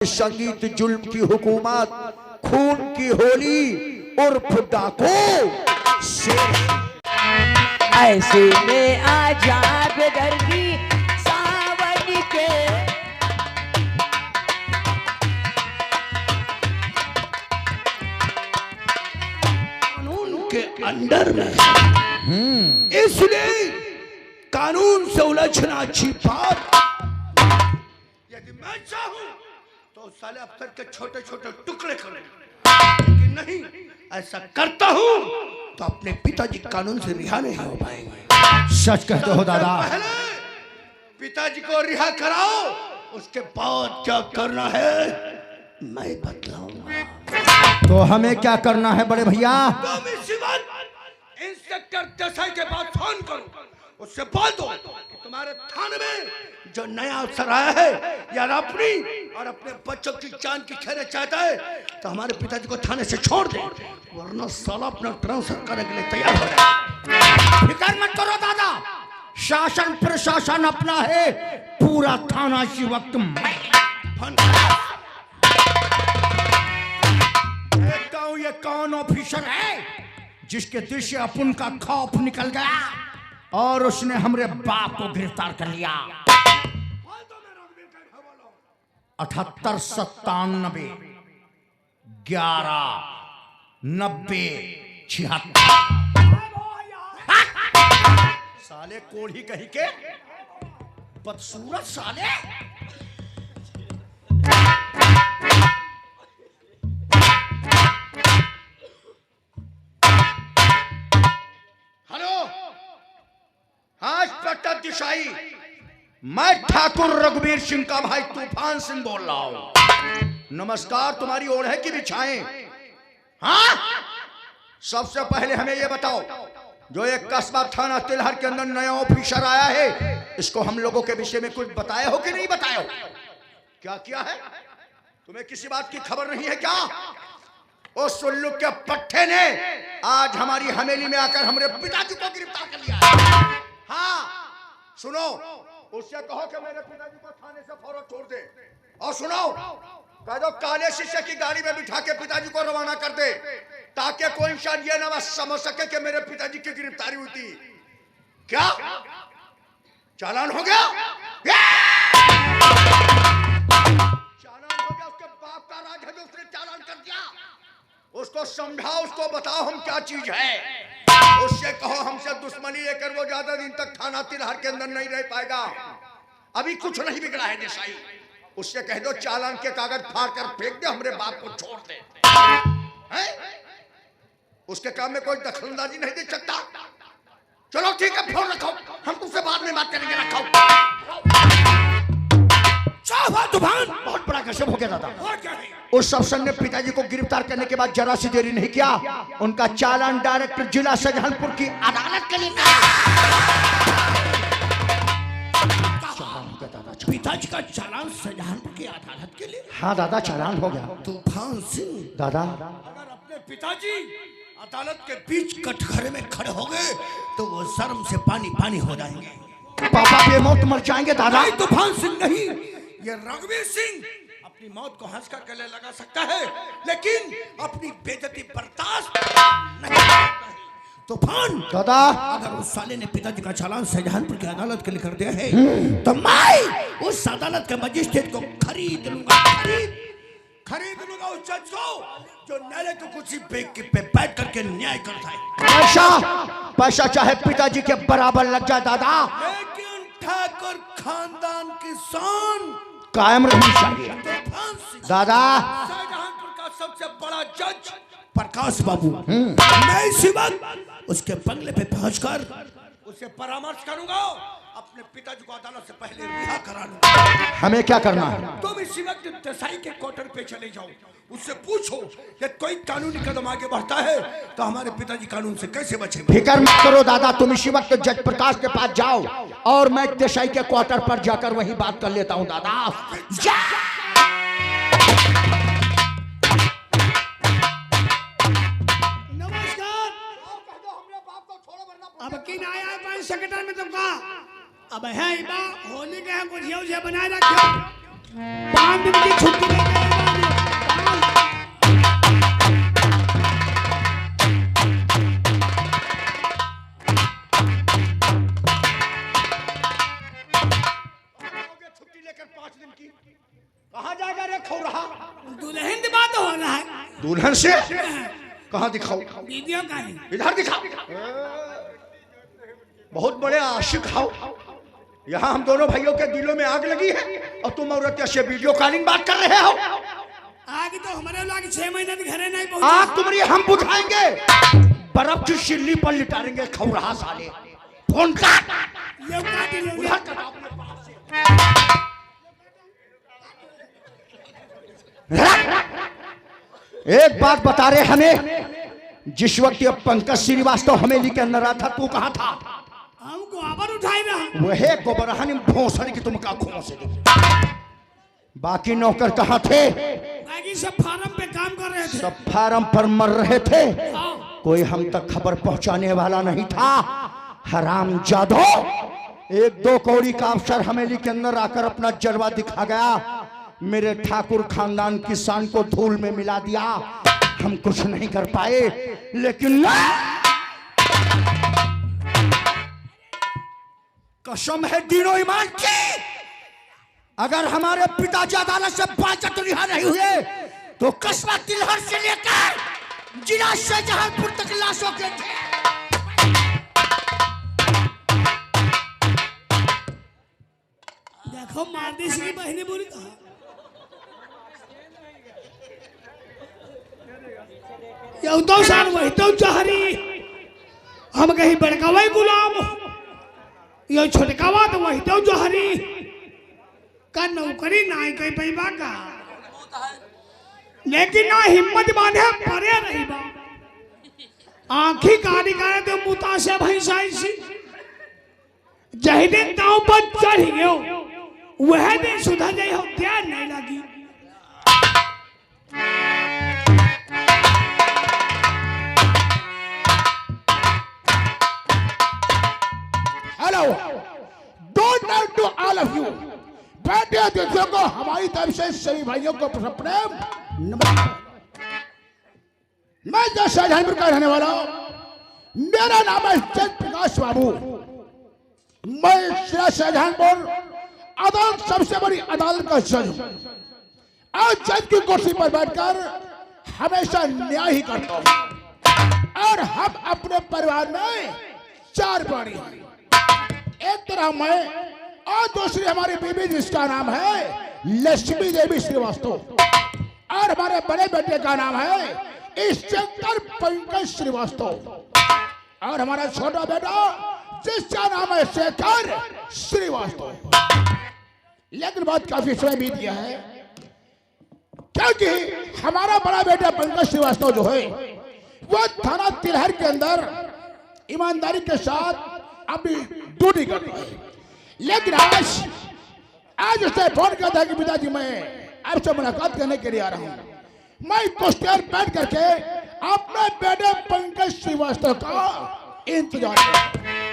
संगीत जुल्म की हुकूमत, खून की होली उर्फ डाको ऐसे में आजा बेदर्दी सावन के कानून के अंडर में, इसलिए कानून से उलझना अच्छी बात। यदि मैं चाहूं तो साले अफसर के छोटे छोटे टुकड़े करूं, लेकिन नहीं, ऐसा करता हूं तो अपने पिताजी कानून से रिहा नहीं हो पाएंगे। सच कहते हो दादा। पहले पिताजी को रिहा कराओ, उसके बाद क्या करना है मैं बतलाऊंगा। तो हमें क्या करना है बड़े भैया? इंस्पेक्टर देसाई के पास फोन करो, उससे बोल दो कि तुम्हारे थाने में जो नया अफसर आया है यार अपनी और अपने बच्चों की जान की खैर चाहता है तो हमारे पिताजी को थाने से छोड़ दे, वरना साला अपना ट्रांसफर करने के लिए तैयार हो रहा है। फिक्र मत करो दादा, शासन प्रशासन अपना है, पूरा थाना इसी वक्त देखता हूं ये कौन ऑफिसर है जिसके दिल से अपन का खौफ निकल गया और उसने हमारे बाप को गिरफ्तार कर लिया। 78 97 11 90 76 साले कोढ़ी कही के बदसूरत साले। हेलो, हाँ इंस्पेक्टर देसाई, मैं ठाकुर रघुवीर सिंह का भाई तूफान सिंह बोल रहा हूं। नमस्कार, तुम्हारी ओर है कि बिछाएं? हाँ, सबसे पहले हमें यह बताओ, जो एक कस्बा थाना तिलहर के अंदर नया ऑफिसर आया है, इसको हम लोगों के विषय में कुछ बताया हो कि नहीं बताया हो? क्या किया है? तुम्हें किसी बात की खबर नहीं है क्या? उस सुल्लू के पट्टे ने आज हमारी हवेली में आकर हमारे पिताजी को गिरफ्तार कर लिया है। हाँ सुनो, उससे कहो कि मेरे पिताजी को थाने से फौरन छोड़ दे, और सुनो, कह दो काले शीशे की गाड़ी में बिठा के पिताजी को रवाना कर दे, ताकि कोई इंसान ये ना समझ सके कि मेरे पिताजी की गिरफ्तारी हुई थी। क्या चालान हो गया? चालान हो गया, उसके बाप का राज है जो उसने चालान कर दिया। उसको समझाओ, उसको बताओ हम क्या चीज है। उससे कहो हमसे दुश्मनी लेकर वो ज्यादा दिन तक थाना तिलहर के अंदर नहीं रह पाएगा। अभी कुछ नहीं बिगड़ा है देसाई। उससे कह दो चालान के कागज फाड़ कर फेंक दे, हमारे बाप को छोड़ दे। है? उसके काम में कोई दखलंदाजी नहीं दे सकता। चलो ठीक है, फोन रखो, हम तुमसे बाद में बात करेंगे। रखो। तूफान बहुत बड़ा गजब हो गया दादा। उस अफसर ने पिताजी को गिरफ्तार करने के बाद जरा सी देरी नहीं किया, उनका चालान डायरेक्टर जिला शाहजहांपुर की अदालत के लिए पिताजी का चालान शाहजहांपुर की अदालत के लिए? हाँ दादा, चालान हो गया। तूफान सिंह दादा, अगर अपने पिताजी अदालत के बीच कटघरे में खड़े हो गए तो वो शर्म से पानी पानी हो जाएंगे। पापा बेमौत मर जाएंगे दादा। तूफान सिंह नहीं, ये रघुवीर सिंह अपनी मौत को हंस कर गले लगा सकता है, लेकिन अपनी बेइज्जती बर्दाश्त नहीं कर सकता है। तूफान दादा, अगर उस साले ने पिताजी का चालान शाहजहांपुर की अदालत के लिए कर दिया है तो मैं उस अदालत के मजिस्ट्रेट को खरीद लूंगा, खरीद लूंगा उस जज को जो न्यायालय की कुर्सी पे बैठ करके न्याय करता है। पैसा चाहे पिताजी के बराबर लग जाए दादा, लेकिन ठाकुर खानदान की शान कायम रहनी चाहिए। दादा, शाहजहांपुर का सबसे बड़ा जज प्रकाश बाबू, मैं इसी वक्त उसके बंगले पे पहुंचकर उससे परामर्श करूंगा, अपने पिताजी को अदालत से पहले रिहा करा लूंगा। हमें क्या करना है? तुम इसी वक्त देसाई के क्वार्टर पे चले जाओ, उससे पूछो कि कोई कानूनी कदम आगे बढ़ता है तो हमारे पिताजी कानून से कैसे बचेंगे। फिक्र मत करो दादा, तुम इसी वक्त जज प्रकाश के पास जाओ और मैं देसाई के क्वार्टर पर जाकर वही बात कर लेता हूँ दादा। अब की ना आया 5 सेकंड में तुमका अब है होली के गुजिया बनाए रखे 5 दिन की छुट्टी लेके जाएगा रे खौरहा? दुल्हन की बात हो रहा है। दुल्हन से कहाँ दिखाओ? Video calling. इधर दिखा। बहुत बड़े आशिक हो। यहाँ हम दोनों भाइयों के दिलों में आग लगी है और तुम औरत से वीडियो कॉलिंग बात कर रहे हो। आग तो हमारे लोग 6 महीने के घरे नहीं आग पहुंचा। तुम्हारी हम बुझाएंगे, बर्फ की सिल्ली पर लिटाएंगे खौरहा साले। फोन काट। ये काट लो। उधर कटा अपने पास से। एक बात बता रहे हमें, जिस वक्त ये पंकज श्रीवास्तव हमेली के अंदर था, तू कहाँ था? हमको आबर उठाई रहा। वह गोबरहनी भोसड़ी की तुम का खून से दी। बाकी नौकर कहाँ थे? बाकी सब फार्म पे काम कर रहे थे। सब फार्म पर मर रहे थे। हाँ। कोई हम तक खबर पहुंचाने वाला नहीं था। हराम जादो, 1-2 कौड़ी का अफसर हमेली के अंदर आकर अपना जलवा दिखा गया। मेरे ठाकुर खानदान की शान को धूल में मिला दिया। हम कुछ नहीं कर पाए, लेकिन कसम है दीनों ईमान की, अगर हमारे पिताजी अदालत से बाजत रिहा नहीं हुए तो कस्बा तिलहर से लेकर जिला शाहजहांपुर तक लाशों के थे। देखो मारदेश की बहनी बोली था। ये तो साल वही तो जहरी, हम कहीं बड़कावा गुलाम, ये छोटकावा तो वही तो जहरी का नौकरी ना कहीं पैबा का, लेकिन ना हिम्मत बांधे परे नहीं बा। आंखी काली करे तो मुता से भैंसाई सी, जही दिन दांव पर चढ़ गयो वह दिन सुधर जाई हो, ध्यान नहीं लगी। Hello, don't now to all of you. बैठे अतिथियों को हमारी तरफ से सभी भाइयों को प्रेम नमस्कार। मैं जो शाहजहांपुर का रहने वाला हूं, मेरा नाम है जय प्रकाश बाबू। मैं शाहजहांपुर अदालत, सबसे बड़ी अदालत का जज हूं। आज जज की कुर्सी पर बैठकर हमेशा न्याय ही करता हूं। और हम अपने परिवार में 4 प्राणी हैं। एक तरह मैं और दूसरी हमारी बीबी, जिसका नाम है लक्ष्मी देवी श्रीवास्तव, और हमारे बड़े बेटे का नाम है इंस्पेक्टर पंकज श्रीवास्तव, और हमारा छोटा बेटा जिसका नाम है शेखर श्रीवास्तव। लेकिन बात काफी समय बीत गया है, क्योंकि हमारा बड़ा बेटा पंकज श्रीवास्तव जो है वो थाना तिलहर के अंदर ईमानदारी के साथ अभी ड्यूटी करता है। लेकिन आज उसने फोन किया था कि पिताजी मैं आपसे मुलाकात करने के लिए आ रहा हूं। मैं कुछ देर बैठ करके अपने बेटे पंकज श्रीवास्तव का इंतजार कर।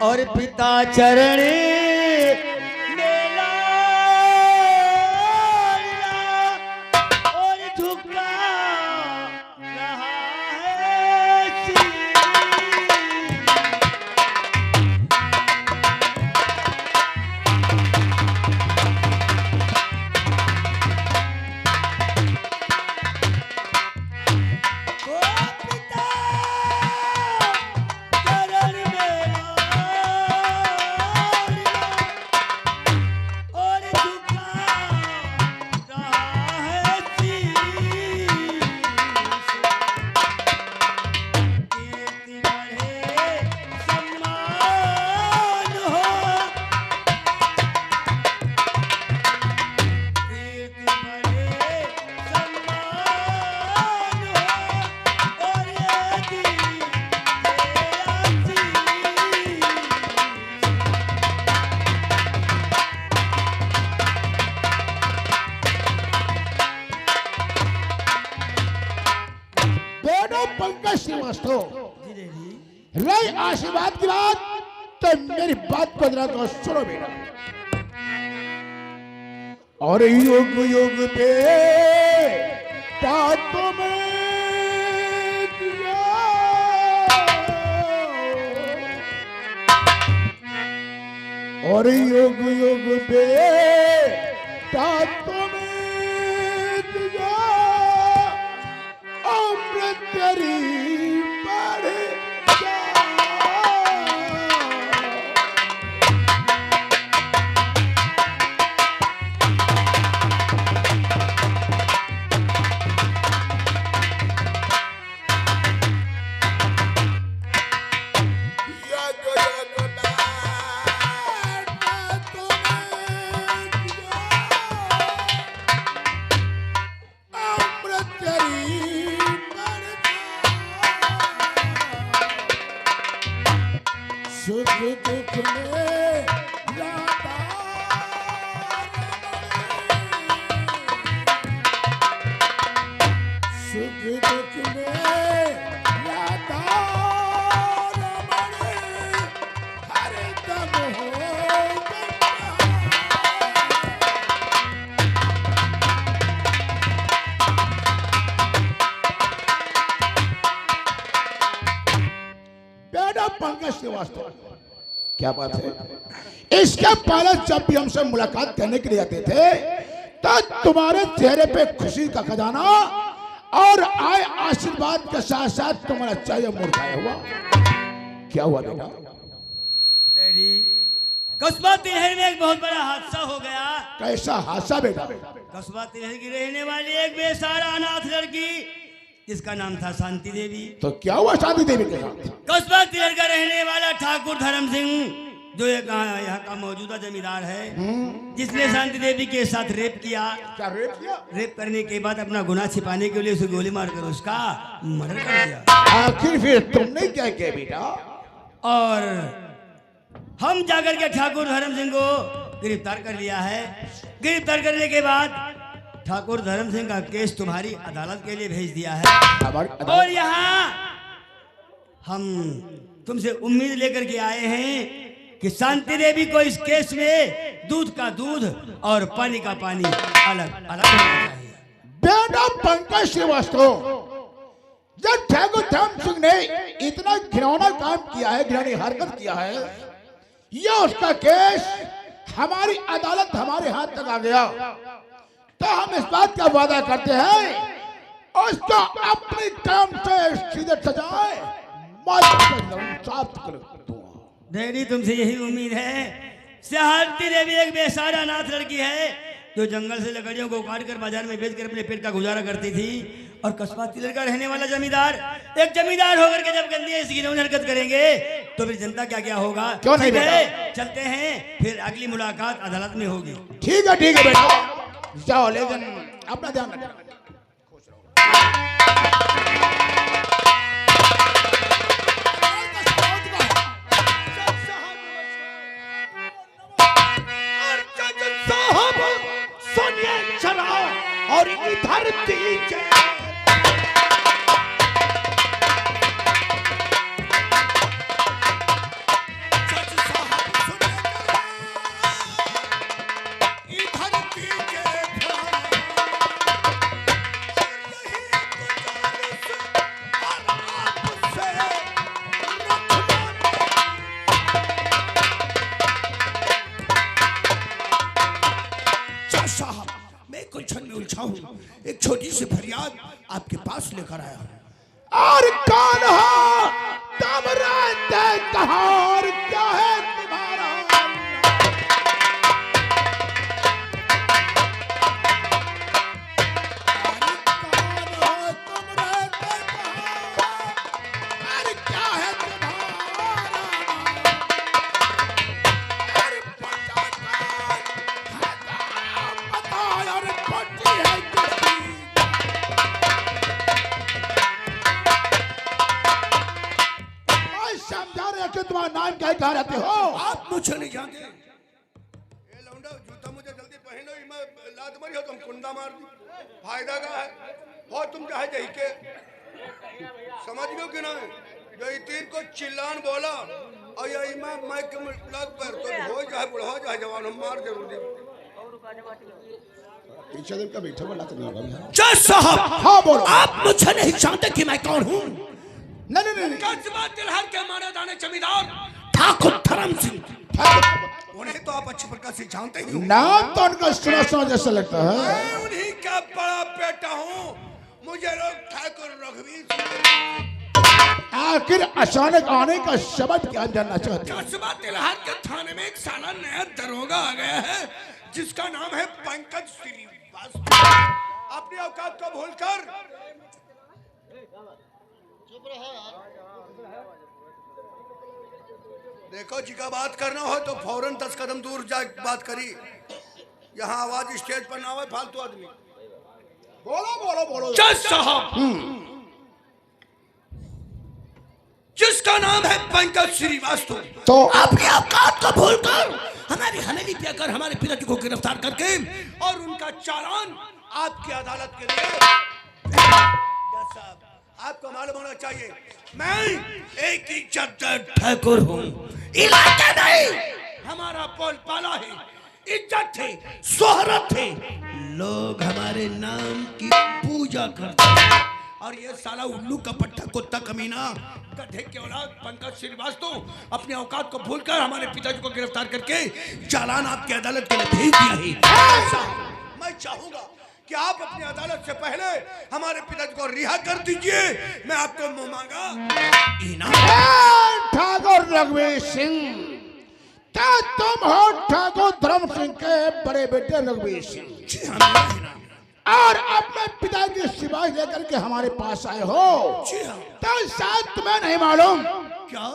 और पिता चरण पंकज श्रीवास्तव रही आशीर्वाद की बात, तो मेरी बात को जरा तो सुनो बेटा। और युग युग पे बातों में और युग युग बेटा तुम्हें दिया, उम्र तेरी बढ़ जाए। सुख दुख में लाता सुख दुख में लाता हर दम हो बेटा पंकज श्रीवास्तव, क्या बात है। इसके पहले जब भी हमसे मुलाकात करने के लिए आते थे तो तुम्हारे चेहरे पे खुशी का खजाना और आए आशीर्वाद के साथ साथ तुम्हारा चेहरा मुरझाया हुआ। क्या हुआ बेटा? डैडी, कस्बा तिलहर में एक बहुत बड़ा हादसा हो गया। कैसा हादसा बेटा? कस्बा तिलहर की रहने वाली एक बेसहारा अनाथ लड़की जिसका नाम था शांति देवी। तो क्या हुआ शांति देवी के साथ? कस्बा तिलहर का रहने वाला ठाकुर धर्म सिंह, जो एक यहाँ का मौजूदा जमींदार है, जिसने शांति देवी के साथ रेप किया। क्या रेप किया? रेप करने के बाद अपना गुनाह छिपाने के लिए उसे गोली मारकर उसका मर्डर कर दिया। आखिर फिर तुमने क्या किया बेटा? और हम जाकर के ठाकुर धर्म सिंह को गिरफ्तार कर लिया है। गिरफ्तार करने के बाद ठाकुर धर्म सिंह का केस तुम्हारी अदालत के लिए भेज दिया है। और यहाँ हम तुमसे उम्मीद लेकर के आए हैं कि शांति देवी को इस केस में दूध का दूध और पानी का पानी अलग अलग होना चाहिए। बेटा पंकज श्रीवास्तव, जब ठाकुर धर्म सिंह ने इतना घिनौना काम किया है, घिनौनी हरकत किया है, यह उसका केस हमारी अदालत हमारे हाथ तक आ गया, तो हम इस बात का वादा करते हैं उसको अपनी काम से सीधे सजाए डैडी, तुमसे यही उम्मीद है। शांति देवी एक बेसहारा अनाथ लड़की है जो जंगल से लकड़ियों को काट कर बाजार में बेचकर अपने पेट का गुजारा करती थी। और कस्बा तिलहर का रहने वाला जमींदार, एक जमींदार होकर के जब गंदी ऐसी घिनौनी हरकत करेंगे तो फिर जनता क्या क्या होगा। क्यों नहीं बेटा? चलते हैं, फिर अगली मुलाकात अदालत में होगी। ठीक है बेटा, जाओ, लेकिन अपना ध्यान रखना। सुनिए जरा और इधर दीजिए। एक छोटी सी फरियाद आपके पास लेकर आया हूं। और कौन हो तुम? रहते कहाँ और क्या है तुम्हारा? कौन हो तुम? रहते कहाँ और क्या है तुम्हारा? अरे पता और पट्टी है तुम्हारा नाम क्या कहा रहते हो? आप मुझे नहीं जानते। ये लौंडा जूता मुझे जल्दी पहनो, मैं लात मारी हो तुम कुंडा मार दी। फायदा का है हो तुम चाहे जही के समझ गयो कि नहीं? यही तीर को चिल्लान बोला और यही मैं के लग पर तो हो जाए बुढ़ा जाए जवान हम मार जरूर दे। पीछे दिन का बैठा वाला तो नहीं होगा। जज साहब, हाँ बोलो। आप मुझे नहीं जानते कि मैं कौन हूँ? नहीं। कस्बा तिलहर के माने जाने जमींदार ठाकुर धर्म सिंह। उन्हें तो बच्चे प्रकाश से जानते ही हो। नाम तो उनका सुना सुना जैसा लगता है। मैं उन्हीं का बड़ा बेटा हूँ। मुझे लोग ठाकुर रघुवीर सिंह। आखिर अचानक आने का सबब क्या जानना चाहते हैं? कसबा तिलहार के थाने में एक साला नया दरोगा आ गया है जिसका नाम है पंकज श्रीवास्तव। अपनी औकात को भूलकर देखो जी का बात करना हो तो फौरन 10 कदम दूर जा बात करी। यहाँ आवाज स्टेज पर ना हो फालतू आदमी। बोलो बोलो बोलो। जज साहब जिसका नाम है पंकज श्रीवास्तव, तो अपनी औकात को भूलकर हमारी हवेली पे आकर हमारे पिताजी को गिरफ्तार करके और उनका चालान आपकी अदालत के लिए। जज साहब आपको मालूम होना चाहिए मैं एक इज्जतदार ठाकुर हूँ। इलाका नहीं हमारा बोल पाला है, इज्जत है, शोहरत है, लोग हमारे नाम की पूजा करते हैं। और ये साला उल्लू का पट्टा कुत्ता कमीना गधे के औलाद पंकज श्रीवास्तव अपने औकात को भूलकर हमारे पिताजी को गिरफ्तार करके चालान आपकी अदालत के लिए भेज दिया है। मैं चाहूंगा कि आप अपनी अदालत से पहले हमारे पिताजी को रिहा कर दीजिए। मैं आपको मुंह मांगा इनाम। ठाकुर रघुवीर सिंह, क्या तुम हो ठाकुर धर्म सिंह के बड़े बेटे रघुवीर सिंह? जी हाँ, और अपने पिता की सिपाही लेकर के हमारे पास आए हो? जी हाँ। तो शायद तुम्हें नहीं मालूम क्या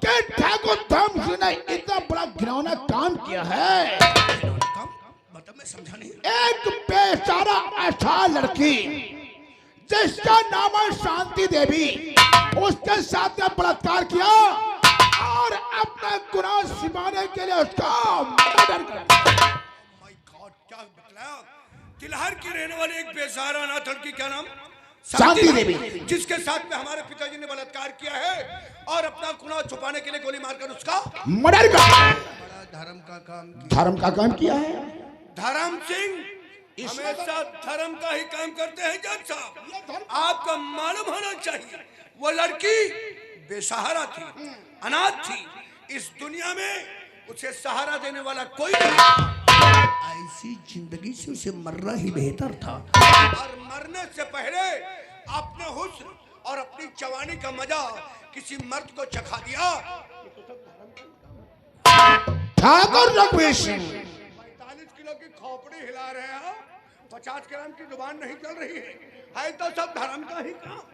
कि ठाकुर धर्म सिंह ने इतना बड़ा घिनौना काम किया है। काम मतलब मैं समझा नहीं। एक बेचारा ऐसा लड़की जिसका नाम है शांति देवी, उसके साथ ने बलात्कार किया और अपना गुनाह छिपाने के लिए उसका मर्डर कर दिया। माय गॉड क्या बतलाया। तिलहर की रहने वाली एक बेसहारा अनाथ लड़की का नाम शांति देवी, जिसके साथ में हमारे पिताजी ने बलात्कार किया है और अपना गुनाह छुपाने के लिए गोली मारकर उसका मर्डर कर दिया। बड़ा धर्म का काम किया। धर्म का काम किया है। धर्म सिंह हमेशा धर्म का ही काम करते हैं। जज साहब आपको मालूम होना चाहिए वो लड़की बेसहारा थी, अनाथ थी। इस दुनिया में उसे सहारा देने वाला कोई नहीं। ऐसी जिंदगी से उसे मरना ही बेहतर था और मरने से पहले अपने हुस्न और अपनी जवानी का मजा किसी मर्द को चखा दिया। ठाकुर रघुवीर सिंह 45 किलो की खोपड़ी हिला रहे हैं, 50 ग्राम की जुबान नहीं चल रही है तो सब धर्म का ही काम।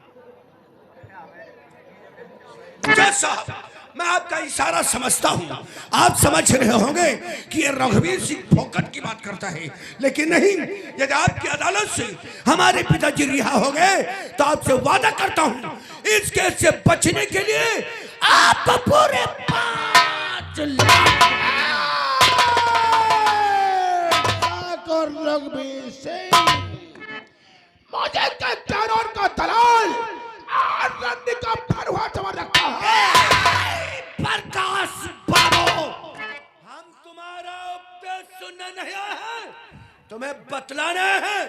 जज साहब मैं आपका इशारा समझता हूँ। आप समझ रहे होंगे कि ये रघुवीर सिंह फोकट की बात करता है, लेकिन नहीं। यदि आपकी अदालत से हमारे पिताजी रिहा हो गए तो आपसे वादा करता हूँ इस केस से बचने के लिए आप पूरे 5 लाख। ठाकुर रघुवीर सिंह मुझे क्या कानून का दलाल और रंडी का फरुआ समझ रखा है। प्रकाश बाबू हम तुम्हारा उपदेश सुनने नहीं आए हैं, तुम्हें बतलाना है।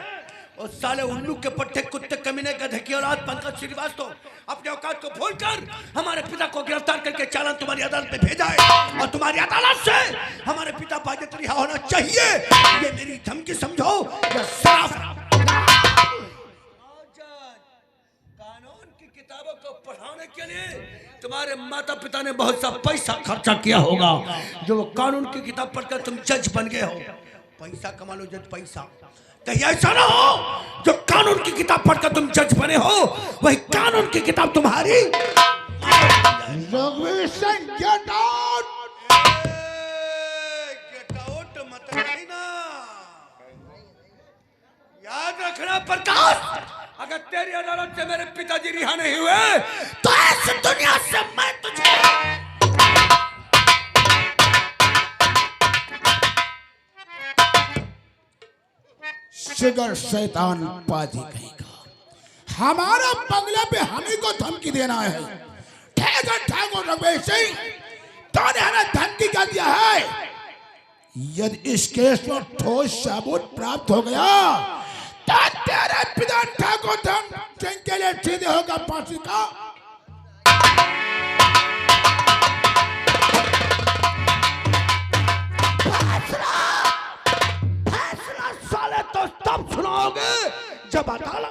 उस साले उल्लू के पट्टे कुत्ते कमीने गधे की औलाद पंकज श्रीवास्तव अपने औकात को भूलकर हमारे पिता को गिरफ्तार करके चालान तुम्हारी अदालत में भेजा है और तुम्हारी अदालत से हमारे पिता बाजित रिहा होना चाहिए। ये मेरी धमकी समझो या साफ। कानून की किताबों को पढ़ाने के लिए तुम्हारे माता पिता ने बहुत सा पैसा खर्चा किया होगा जो वो कानून की किताब पढ़कर तुम जज बन गए हो। पैसा कमा लो जज, पैसा कहीं ऐसा ना हो जो कानून की किताब पढ़कर तुम जज बने हो वही कानून की किताब तुम्हारी। रघुवीर Singh get out. Get out मत कहना, याद रखना प्रकाश। अगर तेरी अदालत से मेरे पिताजी रिहा नहीं हुए तो इस दुनिया से मैं तुझे शिगर शैतान पाजी कहेगा। हमारा बंगले पे हमें को धमकी देना है। ठाकुर रघुवीर सिंह तूने हमें धमकी क्या दिया है? यदि इस केस में ठोस सबूत प्राप्त हो गया तो तेरे पिता ठाकुर धर्म सिंह के लिए सीधे होगा फांसी का